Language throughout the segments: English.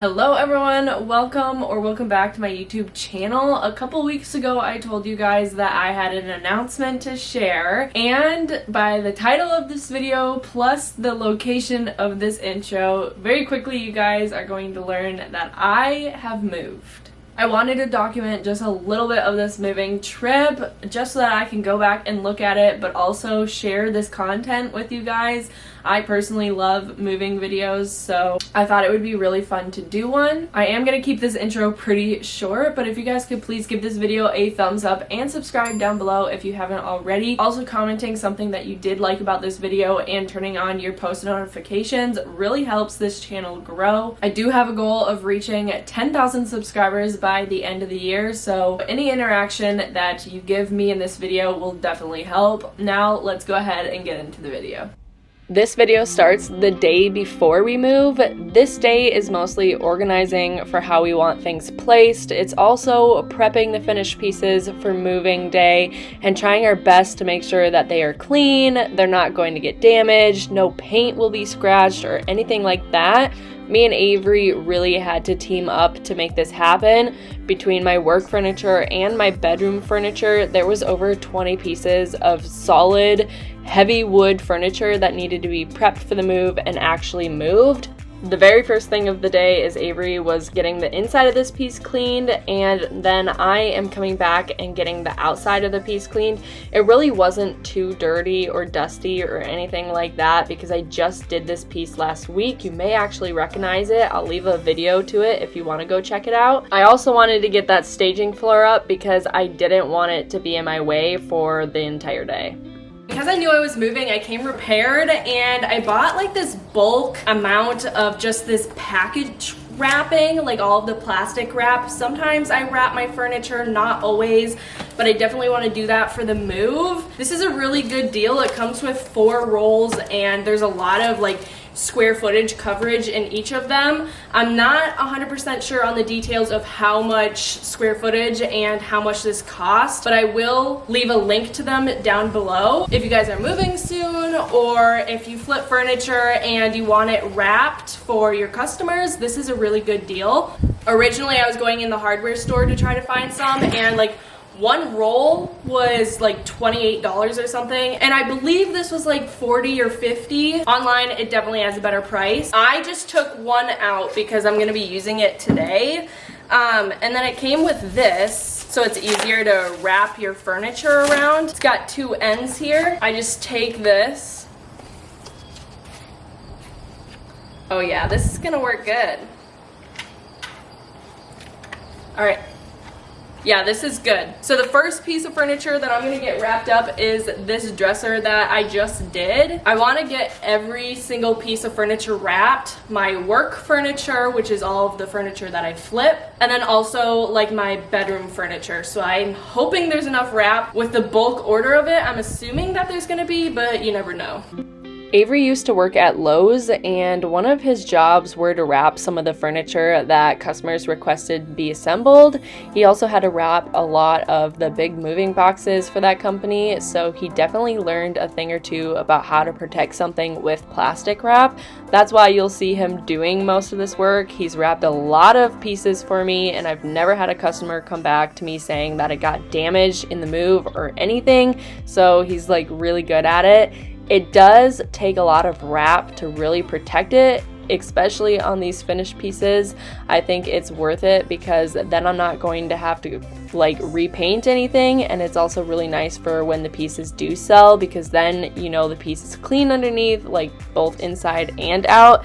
Hello everyone, welcome back to my YouTube channel. A couple weeks ago I told you guys that I had an announcement to share, and by the title of this video plus the location of this intro, very quickly you guys are going to learn that I have moved. I wanted to document just a little bit of this moving trip just so that I can go back and look at it, but also share this content with you guys. I personally love moving videos, so I thought it would be really fun to do one. I am going to keep this intro pretty short, but if you guys could please give this video a thumbs up and subscribe down below if you haven't already. Also, commenting something that you did like about this video and turning on your post notifications really helps this channel grow. I do have a goal of reaching 10,000 subscribers by the end of the year, so any interaction that you give me in this video will definitely help. Now let's go ahead and get into the video. This video starts the day before we move. This day is mostly organizing for how we want things placed. It's also prepping the finished pieces for moving day and trying our best to make sure that they are clean, they're not going to get damaged, no paint will be scratched or anything like that. Me and Avery really had to team up to make this happen. Between my work furniture and my bedroom furniture, there was over 20 pieces of solid, heavy wood furniture that needed to be prepped for the move and actually moved. The very first thing of the day is Avery was getting the inside of this piece cleaned, and then I am coming back and getting the outside of the piece cleaned. It really wasn't too dirty or dusty or anything like that because I just did this piece last week. You may actually recognize it. I'll leave a video to it if you want to go check it out. I also wanted to get that staging floor up because I didn't want it to be in my way for the entire day. Because I knew I was moving, I came prepared and I bought like this bulk amount of just this package wrapping, like all of the plastic wrap. Sometimes I wrap my furniture, not always, but I definitely want to do that for the move. This is a really good deal. It comes with 4 rolls and there's a lot of like square footage coverage in each of them. I'm not 100% sure on the details of how much square footage and how much this costs, but I will leave a link to them down below. If you guys are moving soon, or if you flip furniture and you want it wrapped for your customers, this is a really good deal. Originally, I was going in the hardware store to try to find some, and like one roll was like $28 or something, and I believe this was like $40 or $50. Online, it definitely has a better price. I just took one out because I'm gonna be using it today. And then it came with this, so it's easier to wrap your furniture around. It's got 2 ends here. I just take this. Oh yeah, this is gonna work good. All right. Yeah, this is good. So the first piece of furniture that I'm gonna get wrapped up is this dresser that I just did. I wanna get every single piece of furniture wrapped. My work furniture, which is all of the furniture that I flip, and then also like my bedroom furniture. So I'm hoping there's enough wrap. With the bulk order of it, I'm assuming that there's gonna be, but you never know. Avery used to work at Lowe's, and one of his jobs were to wrap some of the furniture that customers requested be assembled. He also had to wrap a lot of the big moving boxes for that company, so he definitely learned a thing or two about how to protect something with plastic wrap. That's why you'll see him doing most of this work. He's wrapped a lot of pieces for me, and I've never had a customer come back to me saying that it got damaged in the move or anything, so he's like really good at it. It does take a lot of wrap to really protect it, especially on these finished pieces. I think it's worth it because then I'm not going to have to like repaint anything, and it's also really nice for when the pieces do sell because then you know the piece is clean underneath, like both inside and out.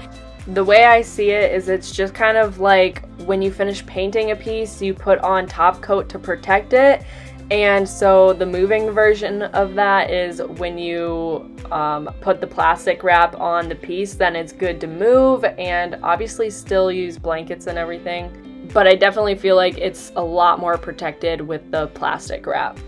The way I see it is it's just kind of like when you finish painting a piece, you put on top coat to protect it. And so the moving version of that is when you put the plastic wrap on the piece, then it's good to move, and obviously still use blankets and everything. But I definitely feel like it's a lot more protected with the plastic wrap.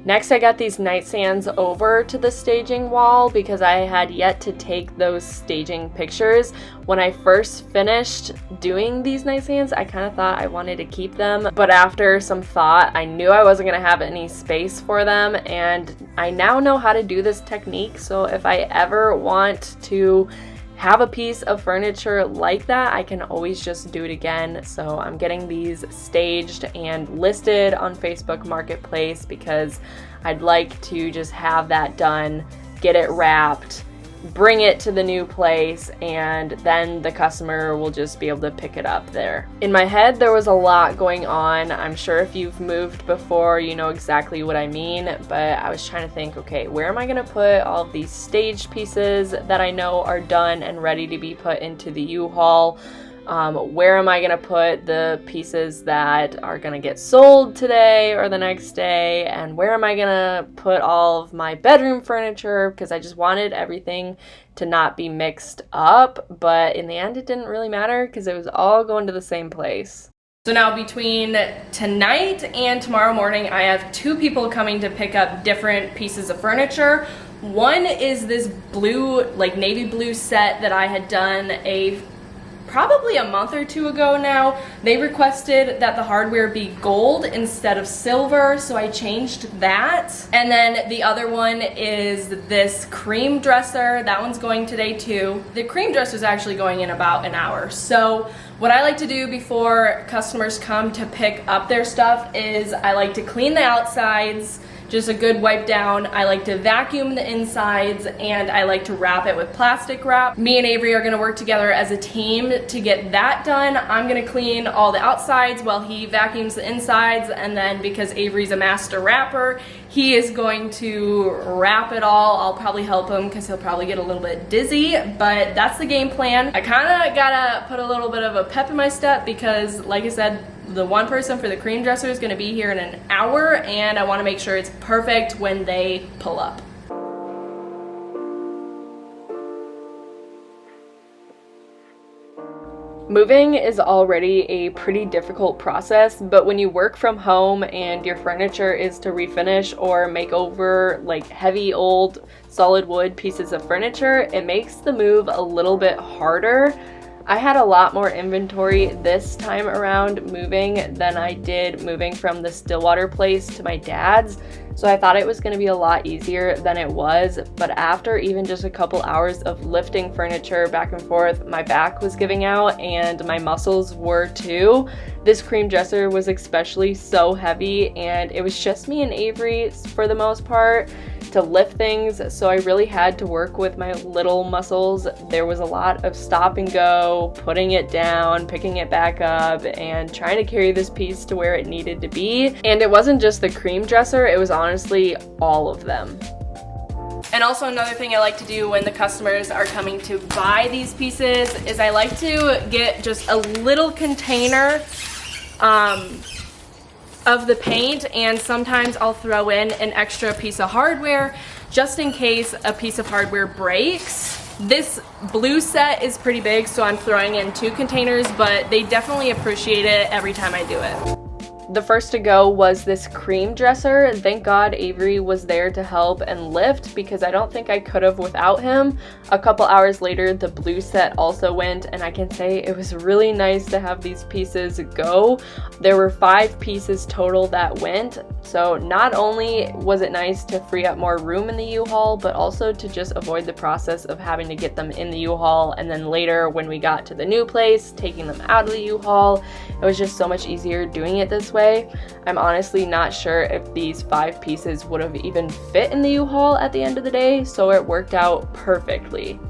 Next, I got these nightstands over to the staging wall because I had yet to take those staging pictures. When I first finished doing these nightstands, I kind of thought I wanted to keep them, but after some thought, I knew I wasn't going to have any space for them, and I now know how to do this technique, so if I ever want to have a piece of furniture like that, I can always just do it again. So I'm getting these staged and listed on Facebook Marketplace because I'd like to just have that done, get it wrapped, bring it to the new place, and then the customer will just be able to pick it up there. In my head, there was a lot going on. I'm sure if you've moved before, you know exactly what I mean, but I was trying to think, okay, where am I gonna put all of these staged pieces that I know are done and ready to be put into the U-Haul? Where am I gonna put the pieces that are gonna get sold today or the next day? And where am I gonna put all of my bedroom furniture? Because I just wanted everything to not be mixed up, but in the end it didn't really matter because it was all going to the same place. So now between tonight and tomorrow morning, I have 2 people coming to pick up different pieces of furniture. One is this blue, like navy blue set that I had done probably a month or 2 ago now. They requested that the hardware be gold instead of silver, so I changed that. And then the other one is this cream dresser. That one's going today too. The cream dresser is actually going in about an hour. So what I like to do before customers come to pick up their stuff is I like to clean the outsides, just a good wipe down. I like to vacuum the insides, and I like to wrap it with plastic wrap. Me and Avery are gonna work together as a team to get that done. I'm gonna clean all the outsides while he vacuums the insides, and then because Avery's a master wrapper, he is going to wrap it all. I'll probably help him because he'll probably get a little bit dizzy, but that's the game plan. I kinda gotta put a little bit of a pep in my step because, like I said, the one person for the cream dresser is going to be here in an hour, and I want to make sure it's perfect when they pull up. Moving is already a pretty difficult process, but when you work from home and your furniture is to refinish or make over like heavy old solid wood pieces of furniture, it makes the move a little bit harder. I had a lot more inventory this time around moving than I did moving from the Stillwater place to my dad's, so I thought it was going to be a lot easier than it was, but after even just a couple hours of lifting furniture back and forth, my back was giving out and my muscles were too. This cream dresser was especially so heavy, and it was just me and Avery for the most part to lift things, so I really had to work with my little muscles. There was a lot of stop and go, putting it down, picking it back up, and trying to carry this piece to where it needed to be. And it wasn't just the cream dresser, it was honestly all of them. And also another thing I like to do when the customers are coming to buy these pieces is I like to get just a little container of the paint, and sometimes I'll throw in an extra piece of hardware just in case a piece of hardware breaks. This blue set is pretty big, so I'm throwing in 2 containers, but they definitely appreciate it every time I do it. The first to go was this cream dresser. Thank God Avery was there to help and lift because I don't think I could have without him. A couple hours later, the blue set also went, and I can say it was really nice to have these pieces go. There were 5 pieces total that went, so not only was it nice to free up more room in the U-Haul, but also to just avoid the process of having to get them in the U-Haul, and then later when we got to the new place, taking them out of the U-Haul. It was just so much easier doing it this way. I'm honestly not sure if these 5 pieces would have even fit in the U-Haul at the end of the day, so it worked out perfectly.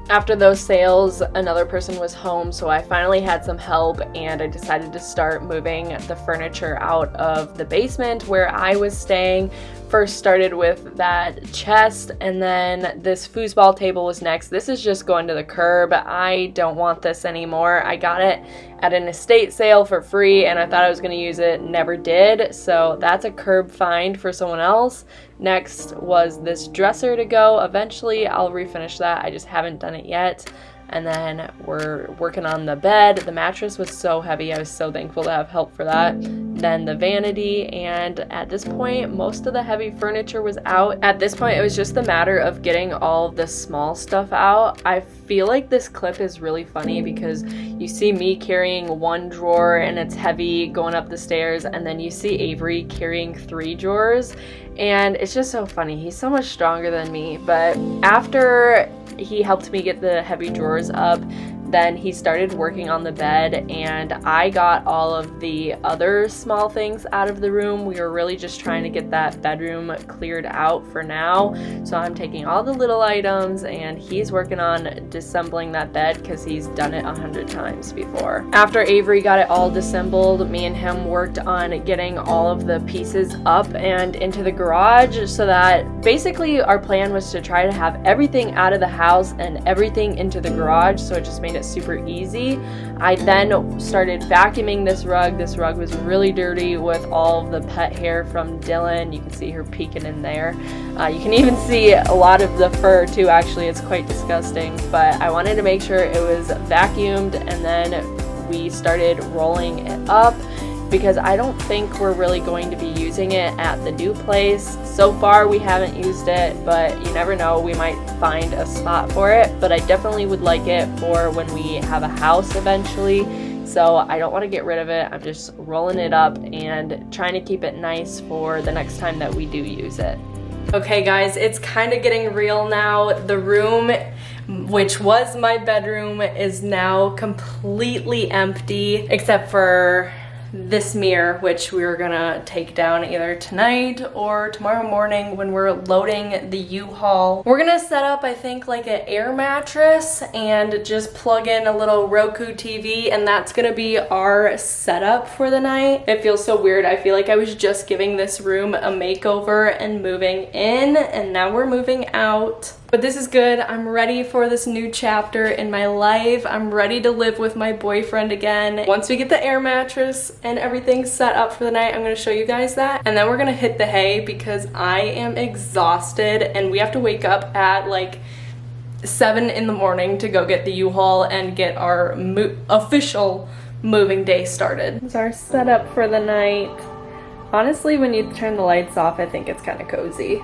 After those sales, another person was home, so I finally had some help, and I decided to start moving the furniture out of the basement where I was staying. First started with that chest, and then this foosball table was next. This is just going to the curb. I don't want this anymore. I got it at an estate sale for free, and I thought I was going to use it, never did, so that's a curb find for someone else. Next was this dresser to go. Eventually I'll refinish that, I just haven't done it yet. And then we're working on the bed. The mattress was so heavy, I was so thankful to have help for that. then the vanity, and at this point most of the heavy furniture was out. At this point it was just a matter of getting all of the small stuff out. I feel like this clip is really funny because you see me carrying one drawer and it's heavy going up the stairs, and then you see Avery carrying 3 drawers, and it's just so funny. He's so much stronger than me. But after he helped me get the heavy drawers up, then he started working on the bed, and I got all of the other small things out of the room. We were really just trying to get that bedroom cleared out for now. So I'm taking all the little items and he's working on disassembling that bed because he's done it 100 times before. After Avery got it all disassembled, me and him worked on getting all of the pieces up and into the garage, so that basically our plan was to try to have everything out of the house and everything into the garage, so it just made it super easy. I then started vacuuming this rug. This rug was really dirty with all of the pet hair from Dylan. You can see her peeking in there. You can even see a lot of the fur too, actually. It's quite disgusting, but I wanted to make sure it was vacuumed, and then we started rolling it up because I don't think we're really going to be using it at the new place. So far we haven't used it, but you never know, we might find a spot for it. But I definitely would like it for when we have a house eventually, so I don't want to get rid of it. I'm just rolling it up and trying to keep it nice for the next time that we do use it. Okay guys, it's kind of getting real now. The room, which was my bedroom, is now completely empty except for this mirror, which we were gonna take down either tonight or tomorrow morning when we're loading the U-Haul. We're gonna set up, I think, like an air mattress and just plug in a little Roku TV, and that's gonna be our setup for the night. It feels so weird. I feel like I was just giving this room a makeover and moving in, and now we're moving out. But this is good. I'm ready for this new chapter in my life. I'm ready to live with my boyfriend again. Once we get the air mattress and everything set up for the night, I'm gonna show you guys that. And then we're gonna hit the hay because I am exhausted and we have to wake up at like 7 in the morning to go get the U-Haul and get our official moving day started. This is our setup for the night. Honestly, when you turn the lights off, I think it's kind of cozy.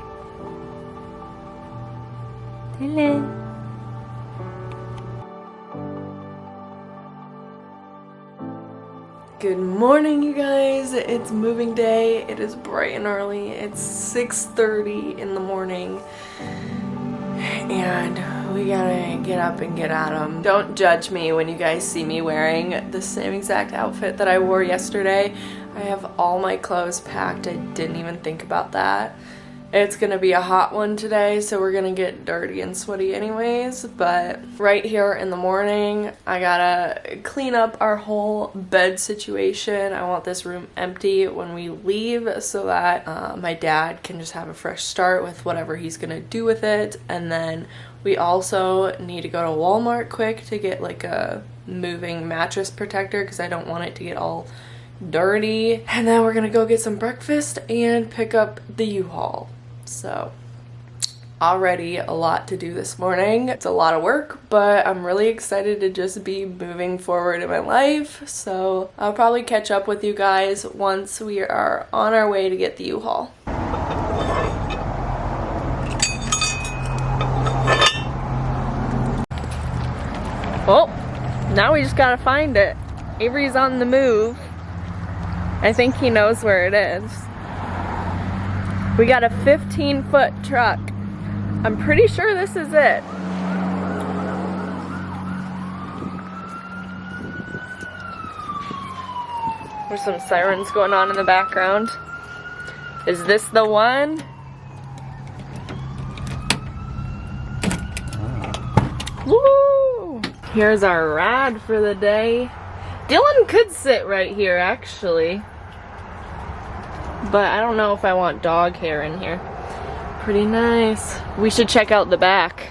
Hello. Good morning, you guys. It's moving day. It is bright and early. It's 6:30 in the morning. And we gotta get up and get at 'em. Don't judge me when you guys see me wearing the same exact outfit that I wore yesterday. I have all my clothes packed. I didn't even think about that. It's gonna be a hot one today, so we're gonna get dirty and sweaty anyways, but right here in the morning, I gotta clean up our whole bed situation. I want this room empty when we leave so that my dad can just have a fresh start with whatever he's gonna do with it. And then we also need to go to Walmart quick to get like a moving mattress protector because I don't want it to get all dirty. And then we're gonna go get some breakfast and pick up the U-Haul. So already a lot to do this morning. It's a lot of work, but I'm really excited to just be moving forward in my life. So I'll probably catch up with you guys once we are on our way to get the U-Haul. Oh, now we just gotta find it. Avery's on the move. I think he knows where it is. We got a 15-foot truck. I'm pretty sure this is it. There's some sirens going on in the background. Is this the one? Woo! Here's our ride for the day. Dylan could sit right here, actually. But I don't know if I want dog hair in here. Pretty nice. We should check out the back.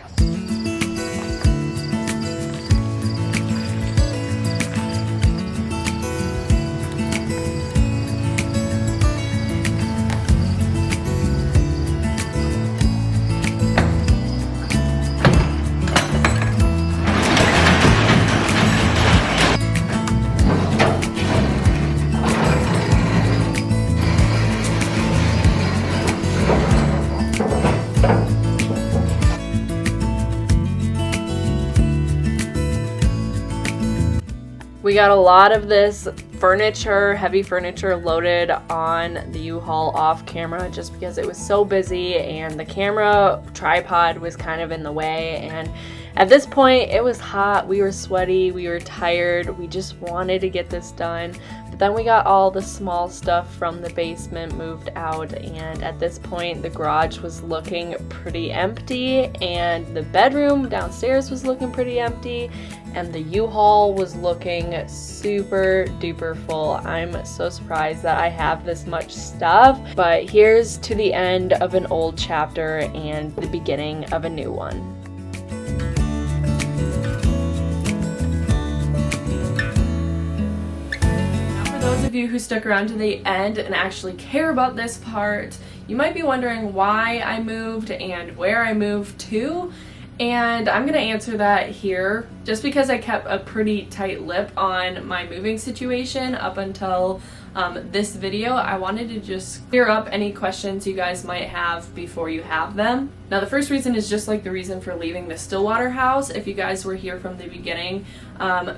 we got a lot of this furniture, heavy furniture, loaded on the U-Haul off camera just because it was so busy and the camera tripod was kind of in the way. And at this point it was hot, we were sweaty, we were tired, we just wanted to get this done. But then we got all the small stuff from the basement moved out, and at this point the garage was looking pretty empty and the bedroom downstairs was looking pretty empty, and the U-Haul was looking super duper full. I'm so surprised that I have this much stuff, but here's to the end of an old chapter and the beginning of a new one. Those of you who stuck around to the end and actually care about this part, you might be wondering why I moved and where I moved to, and I'm gonna answer that here. Just because I kept a pretty tight lip on my moving situation up until this video, I wanted to just clear up any questions you guys might have before you have them. Now, the first reason is just like the reason for leaving the Stillwater house. If you guys were here from the beginning,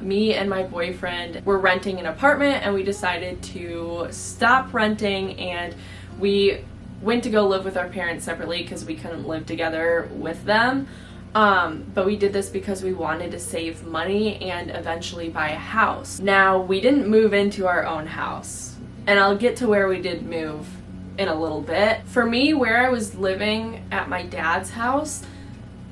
me and my boyfriend were renting an apartment and we decided to stop renting, and we went to go live with our parents separately because we couldn't live together with them. But we did this because we wanted to save money and eventually buy a house. Now, we didn't move into our own house, and I'll get to where we did move in a little bit. For me, where I was living at my dad's house,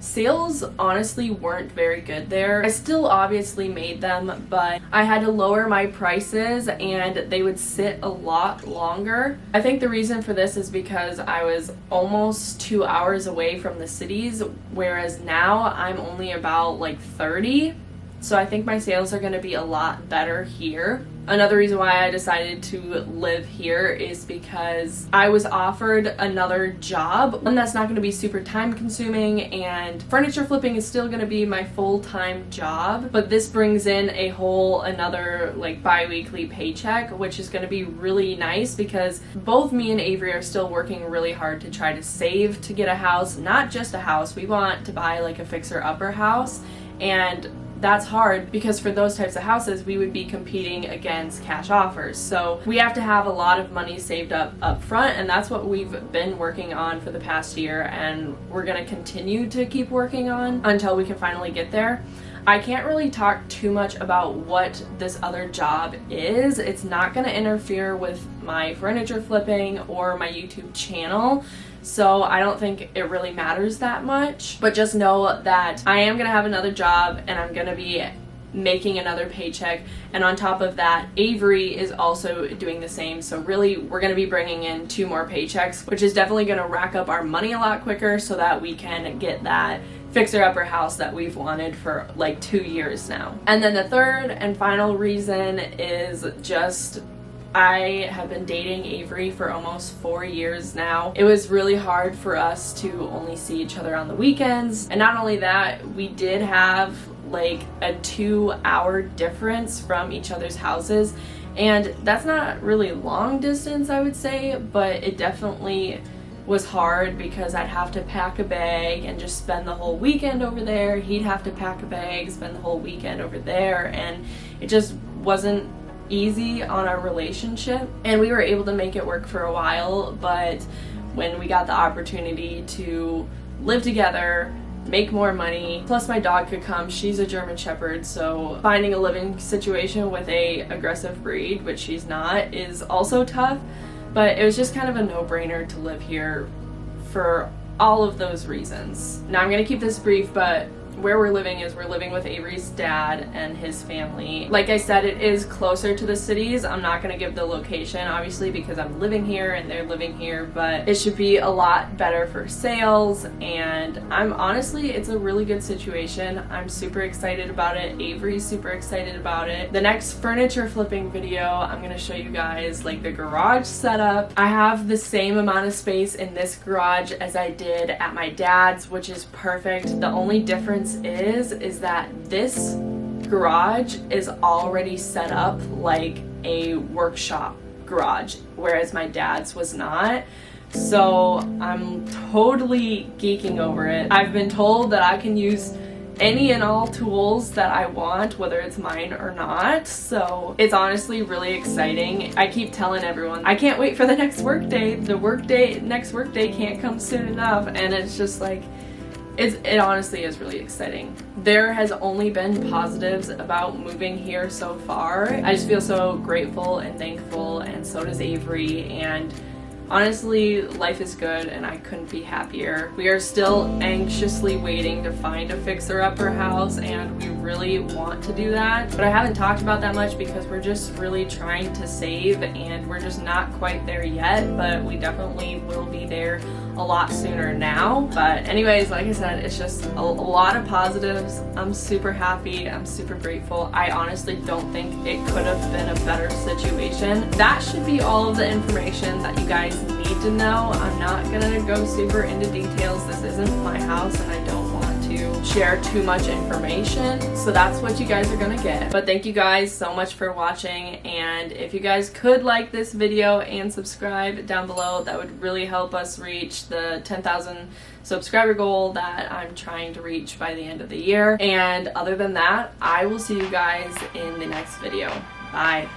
sales honestly weren't very good there. I still obviously made them, but I had to lower my prices and they would sit a lot longer. I think the reason for this is because I was almost 2 hours away from the cities, whereas now I'm only about like 30. So I think my sales are going to be a lot better here. Another reason why I decided to live here is because I was offered another job, one that's not going to be super time consuming, and furniture flipping is still going to be my full-time job, but this brings in a whole another like bi-weekly paycheck, which is going to be really nice because both me and Avery are still working really hard to try to save to get a house. Not just a house, we want to buy like a fixer-upper house, and that's hard because for those types of houses we would be competing against cash offers. So we have to have a lot of money saved up front, and that's what we've been working on for the past year, and we're going to continue to keep working on until we can finally get there. I can't really talk too much about what this other job is. It's not going to interfere with my furniture flipping or my YouTube channel, so I don't think it really matters that much. But just know that I am going to have another job and I'm going to be making another paycheck, and on top of that Avery is also doing the same. So really we're going to be bringing in 2 more paychecks, which is definitely going to rack up our money a lot quicker so that we can get that fixer-upper house that we've wanted for like 2 years now. And then the third and final reason is just I have been dating Avery for almost 4 years now. It was really hard for us to only see each other on the weekends, and not only that, we did have like a 2-hour difference from each other's houses, and that's not really long distance, I would say, but it definitely was hard because I'd have to pack a bag and just spend the whole weekend over there. He'd have to pack a bag, spend the whole weekend over there, and it just wasn't easy on our relationship. And we were able to make it work for a while, but when we got the opportunity to live together, make more money, plus my dog could come, she's a German Shepherd, so finding a living situation with a aggressive breed, which she's not, is also tough. But it was just kind of a no-brainer to live here for all of those reasons. Now I'm going to keep this brief, but where we're living is we're living with Avery's dad and his family. Like I said, it is closer to the cities. I'm not going to give the location, obviously, because I'm living here and they're living here, but it should be a lot better for sales, and it's a really good situation. I'm super excited about it. Avery's super excited about it. The next furniture flipping video, I'm going to show you guys like the garage setup. I have the same amount of space in this garage as I did at my dad's, which is perfect. The only difference is that this garage is already set up like a workshop garage, whereas my dad's was not. So I'm totally geeking over it. I've been told that I can use any and all tools that I want, whether it's mine or not. So it's honestly really exciting. I keep telling everyone, I can't wait for the next work day. Next work day can't come soon enough. And it's just like, it honestly is really exciting. There has only been positives about moving here so far. I just feel so grateful and thankful, and so does Avery, and honestly, life is good and I couldn't be happier. We are still anxiously waiting to find a fixer-upper house, and we really want to do that. But I haven't talked about that much because we're just really trying to save, and we're just not quite there yet, but we definitely will be there a lot sooner now. But anyways, like I said, it's just a lot of positives. I'm super happy. I'm super grateful. I honestly don't think it could have been a better situation. That should be all of the information that you guys need to know. I'm not gonna go super into details. This isn't my house and I don't want to share too much information, so that's what you guys are gonna get. But thank you guys so much for watching, and if you guys could like this video and subscribe down below, that would really help us reach the 10,000 subscriber goal that I'm trying to reach by the end of the year. And other than that, I will see you guys in the next video. Bye.